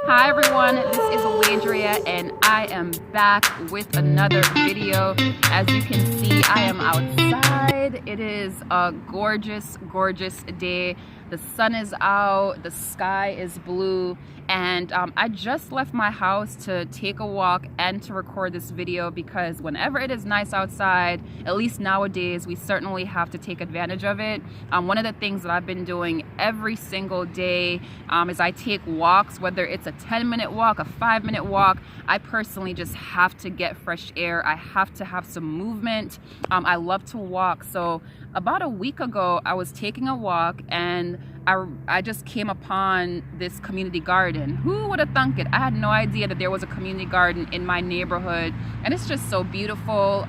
Hi everyone, this is Wadria and I am back with another video. As you can see, I am outside. It is a gorgeous, gorgeous day. The sun is out, the sky is blue, and I just left my house to take a walk and to record this video because whenever it is nice outside, at least nowadays, we certainly have to take advantage of it. One of the things that I've been doing every single day is I take walks, whether it's a 10-minute walk, a 5-minute walk. I personally just have to get fresh air. I have to have some movement. I love to walk. So about a week ago, I was taking a walk and I just came upon this community garden. Who would have thunk it? I had no idea that there was a community garden in my neighborhood, and it's just so beautiful.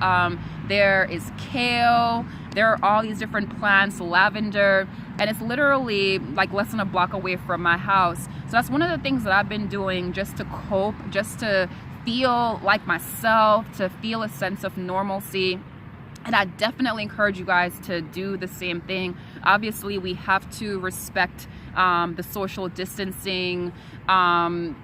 There is kale, there are all these different plants, lavender, and it's literally like less than a block away from my house. So that's one of the things that I've been doing just to cope, just to feel like myself, to feel a sense of normalcy. And I definitely encourage you guys to do the same thing. Obviously, we have to respect the social distancing, realm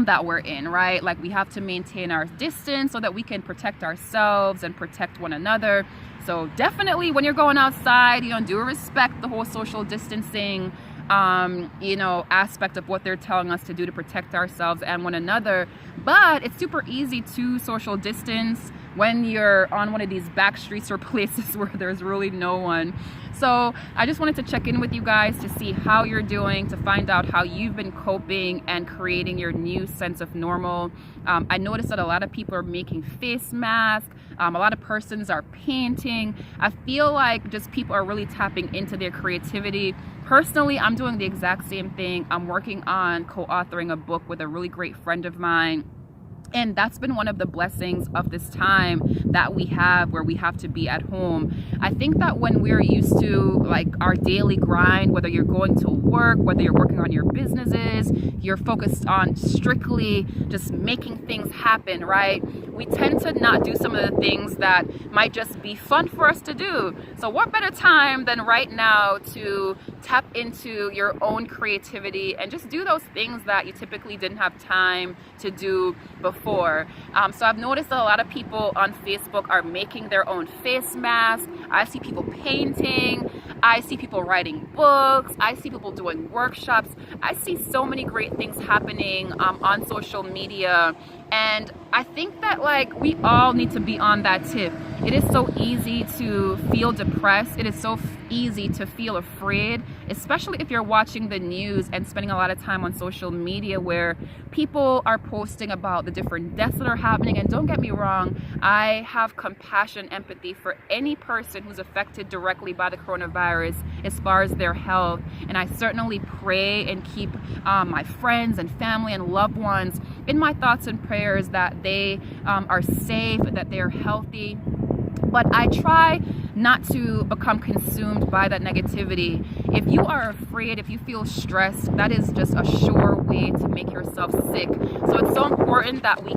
that we're in, right? Like, we have to maintain our distance so that we can protect ourselves and protect one another. So definitely when you're going outside, do respect the whole social distancing aspect of what they're telling us to do to protect ourselves and one another. But it's super easy to social distance when you're on one of these back streets or places where there's really no one. So I just wanted to check in with you guys to see how you're doing, to find out how you've been coping and creating your new sense of normal. I noticed that a lot of people are making face masks. A lot of persons are painting. I feel like just people are really tapping into their creativity. Personally, I'm doing the exact same thing. I'm working on co-authoring a book with a really great friend of mine. And that's been one of the blessings of this time that we have, where we have to be at home. I think that when we're used to like our daily grind, whether you're going to work, whether you're working on your businesses, you're focused on strictly just making things happen, right? We tend to not do some of the things that might just be fun for us to do. So what better time than right now to tap into your own creativity and just do those things that you typically didn't have time to do before. So I've noticed that a lot of people on Facebook are making their own face masks. I see people painting. I see people writing books. I see people doing workshops. I see so many great things happening on social media. And I think that we all need to be on that tip. It is so easy to feel depressed. It is so easy to feel afraid, especially if you're watching the news and spending a lot of time on social media where people are posting about the different deaths that are happening. And don't get me wrong, I have compassion, empathy for any person who's affected directly by the coronavirus as far as their health. And I certainly pray and keep my friends and family and loved ones in my thoughts and prayers that they are safe, that they're healthy. But I try not to become consumed by that negativity. If you are afraid, if you feel stressed, that is just a sure way to make yourself sick. So it's so important that we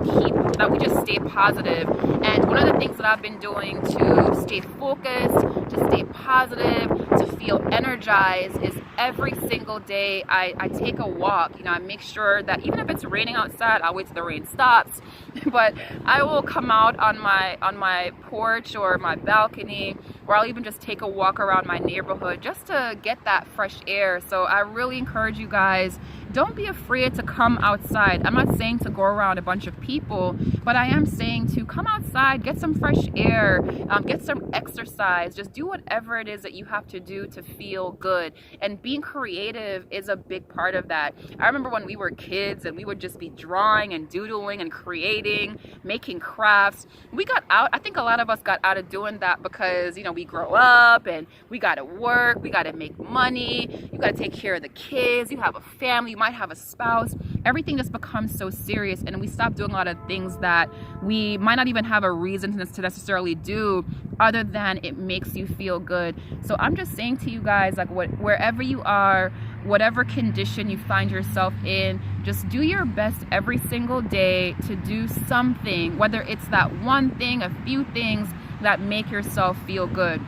just stay positive. And one of the things that I've been doing to stay focused, to stay positive, to feel energized is every single day I take a walk. I make sure that even if it's raining outside, I'll wait till the rain stops. But I will come out on my porch or my balcony, or I'll even just take a walk around my neighborhood just to get that fresh air. So I really encourage you guys, don't be afraid to come outside. I'm not saying to go around a bunch of people, but I am saying to come outside, get some fresh air, get some exercise, just do whatever it is that you have to do to feel good. And being creative is a big part of that. I remember when we were kids and we would just be drawing and doodling and creating, making crafts. We got out, I think a lot of us got out of doing that because, we grow up and we got to work, we got to make money, you got to take care of the kids, you have a family, you might have a spouse. Everything just becomes so serious, and we stop doing a lot of things that we might not even have a reason to necessarily do other than it makes you feel good. So I'm just saying to you guys, wherever you are, whatever condition you find yourself in, just do your best every single day to do something, whether it's that one thing, a few things that make yourself feel good.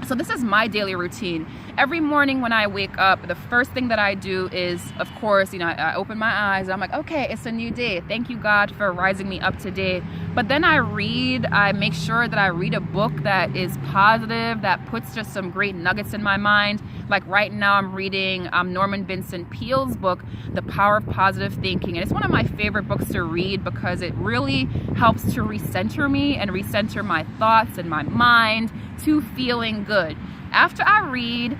So this is my daily routine. every morning when I wake up, the first thing that I do is, of course, I open my eyes and I'm like, okay, it's a new day. Thank you, God, for rising me up today. But then I make sure that I read a book that is positive, that puts just some great nuggets in my mind. Like right now I'm reading Norman Vincent Peale's book, The Power of Positive Thinking. And it's one of my favorite books to read because it really helps to recenter me and recenter my thoughts and my mind to feeling good. After I read,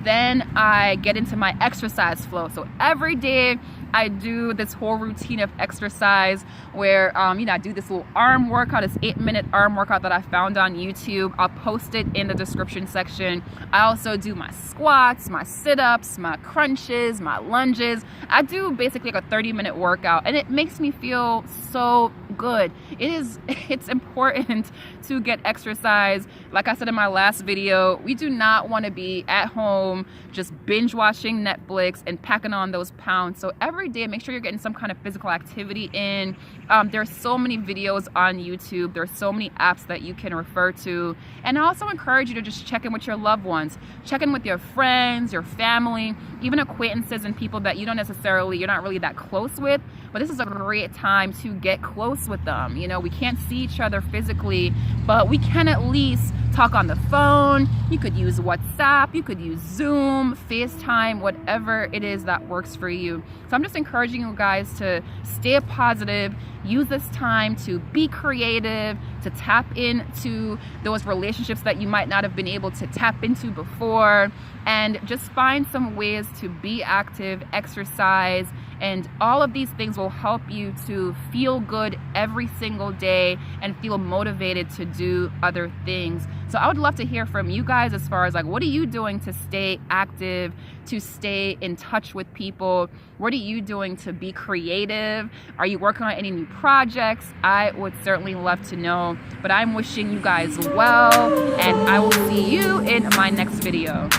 then I get into my exercise flow. So every day I do this whole routine of exercise where, I do this little arm workout, this 8-minute arm workout that I found on YouTube. I'll post it in the description section. I also do my squats, my sit-ups, my crunches, my lunges. I do basically like a 30-minute workout, and it makes me feel so good. It's important to get exercise. Like I said in my last video, we do not want to be at home just binge watching Netflix and packing on those pounds. So every day, make sure you're getting some kind of physical activity in. There's so many videos on YouTube. There's so many apps that you can refer to. And I also encourage you to just check in with your loved ones. Check in with your friends, your family, even acquaintances and people that you're not really that close with. But this is a great time to get close with them. We can't see each other physically, but we can at least talk on the phone. You could use WhatsApp, you could use Zoom, FaceTime, whatever it is that works for you. So I'm just encouraging you guys to stay positive, use this time to be creative, to tap into those relationships that you might not have been able to tap into before, and just find some ways to be active, exercise, and all of these things will help you to feel good every single day and feel motivated to do other things. So I would love to hear from you guys as far as like, what are you doing to stay active, to stay in touch with people? What are you doing to be creative? Are you working on any new projects? I would certainly love to know. But I'm wishing you guys well, and I will see you in my next video.